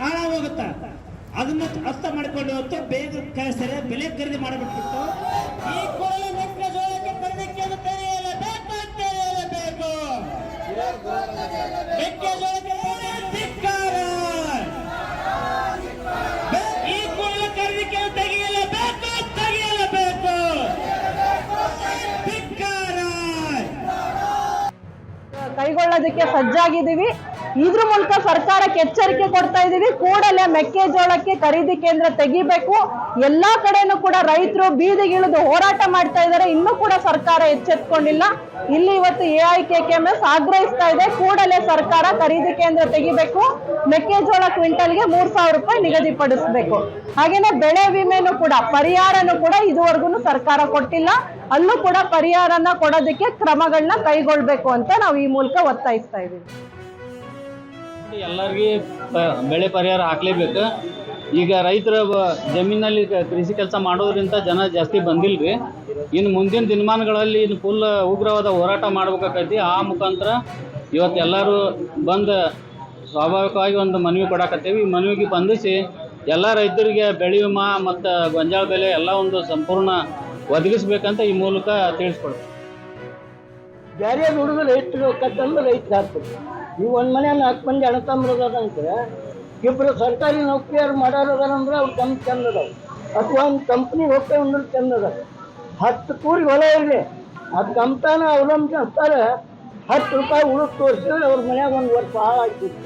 ಹಾಳಾಗೋಗುತ್ತ. ಅದನ್ನ ಅರ್ಥ ಮಾಡಿಕೊಂಡು ಇವತ್ತು ಬೇಗ ಸರಿಯಾದ ಬೆಲೆ ಖರೀದಿ ಮಾಡಿಬಿಟ್ಬಿಟ್ಟು ಈ ಕೂಡಲೇ ಮೆಕ್ಕೆಜೋಳಕ್ಕೆ ಖರೀದಿ ಕೇಂದ್ರ ತೆರೆಯಲೇಬೇಕು. ಮೆಕ್ಕೆಜೋಳಕ್ಕೆ ಧಿಕ್ಕಾರ. ಈ ಕೂಡಲೇ ಖರೀದಿ ಕೇಂದ್ರ ತೆಗೆಯಲೇಬೇಕು. ಧಿಕ್ಕಾರ. ಕೈಗೊಳ್ಳೋದಕ್ಕೆ ಸಜ್ಜಾಗಿದ್ದೀವಿ. ಇದ್ರ ಮೂಲಕ ಸರ್ಕಾರಕ್ಕೆ ಎಚ್ಚರಿಕೆ ಕೊಡ್ತಾ ಇದೀವಿ. ಕೂಡಲೇ ಮೆಕ್ಕೆಜೋಳಕ್ಕೆ ಖರೀದಿ ಕೇಂದ್ರ ತೆಗಿಬೇಕು. ಎಲ್ಲಾ ಕಡೆನೂ ಕೂಡ ರೈತರು ಬೀದಿಗಿಳಿದು ಹೋರಾಟ ಮಾಡ್ತಾ ಇದ್ದಾರೆ. ಇನ್ನೂ ಕೂಡ ಸರ್ಕಾರ ಎಚ್ಚೆತ್ಕೊಂಡಿಲ್ಲ. ಇಲ್ಲಿ ಇವತ್ತು AIKKMS ಆಗ್ರಹಿಸ್ತಾ ಇದೆ, ಕೂಡಲೇ ಸರ್ಕಾರ ಖರೀದಿ ಕೇಂದ್ರ ತೆಗಿಬೇಕು. ಮೆಕ್ಕೆಜೋಳ ಕ್ವಿಂಟಲ್ಗೆ 3,000 ರೂಪಾಯಿ ನಿಗದಿಪಡಿಸಬೇಕು. ಹಾಗೇನೆ ಬೆಳೆ ವಿಮೆನೂ ಕೂಡ ಪರಿಹಾರನೂ ಕೂಡ ಇದುವರೆಗೂ ಸರ್ಕಾರ ಕೊಟ್ಟಿಲ್ಲ. ಅಲ್ಲೂ ಕೂಡ ಪರಿಹಾರನ ಕೊಡೋದಕ್ಕೆ ಕ್ರಮಗಳನ್ನ ಕೈಗೊಳ್ಬೇಕು ಅಂತ ನಾವು ಈ ಮೂಲಕ ಒತ್ತಾಯಿಸ್ತಾ ಇದೀವಿ. ಎಲ್ಲರಿಗೆ ಬೆಳೆ ಪರಿಹಾರ ಹಾಕ್ಲೇಬೇಕು. ಈಗ ರೈತರ ಜಮೀನಲ್ಲಿ ಕೃಷಿ ಕೆಲಸ ಮಾಡೋದ್ರಿಂದ ಜನ ಜಾಸ್ತಿ ಬಂದಿಲ್ರಿ. ಇನ್ನು ಮುಂದಿನ ದಿನಮಾನಗಳಲ್ಲಿ ಇನ್ನು ಫುಲ್ ಉಗ್ರವಾದ ಹೋರಾಟ ಮಾಡ್ಬೇಕಾಕೈತಿ. ಆ ಮುಖಾಂತರ ಇವತ್ತು ಎಲ್ಲರೂ ಬಂದು ಸ್ವಾಭಾವಿಕವಾಗಿ ಒಂದು ಮನವಿ ಕೊಡಾಕತ್ತೀವಿ. ಈ ಮನವಿಗೆ ಬಂಧಿಸಿ ಎಲ್ಲ ರೈತರಿಗೆ ಬೆಳೆ ವಿಮಾ ಮತ್ತು ಗೊಂಜಾಳ ಬೆಲೆ ಎಲ್ಲ ಒಂದು ಸಂಪೂರ್ಣ ಒದಗಿಸ್ಬೇಕಂತ ಈ ಮೂಲಕ ತಿಳಿಸ್ಕೊಡ್ತೀವಿ. ಬ್ಯಾರೆ ಹುಡುಗ ರೈತರು ಕಟ್ಟಂದ್ರೆ ರೈತರು ಹಾಕ್ಬೇಕು. ನೀವು ಒಂದು ಮನೆ 4 ಮಂದಿ ಅಣ್ಣತಮ್ಮರದಂದ್ರೆ ಇಬ್ಬರು ಸರ್ಕಾರಿ ನೌಕರಿಯಾರು ಮಾಡೋರದಾರಂದ್ರೆ ಅವ್ರು ಕಮ್ಮಿ ಚಂದ ಅದಾವೆ. ಅಥವಾ ಒಂದು ಕಂಪ್ನಿಗೆ ಹೋಗ್ತೇವೆ ಅಂದ್ರೆ ಚಂದ ಅದಾವೆ. 10 ಕೂರಿ ಹೊಲ ಇರಲಿ, ಅದು ಕಂಪ್ತಾನ ಅವಲಂಬಿಸ್ತಾರೆ. 10 ರೂಪಾಯಿ ಉಳಿದು ತೋರಿಸಿದ್ರೆ ಅವ್ರ ಮನ್ಯಾಗ ಒಂದು ವರ್ಷ ಹಾಳಾಗ್ತಿತ್ತು.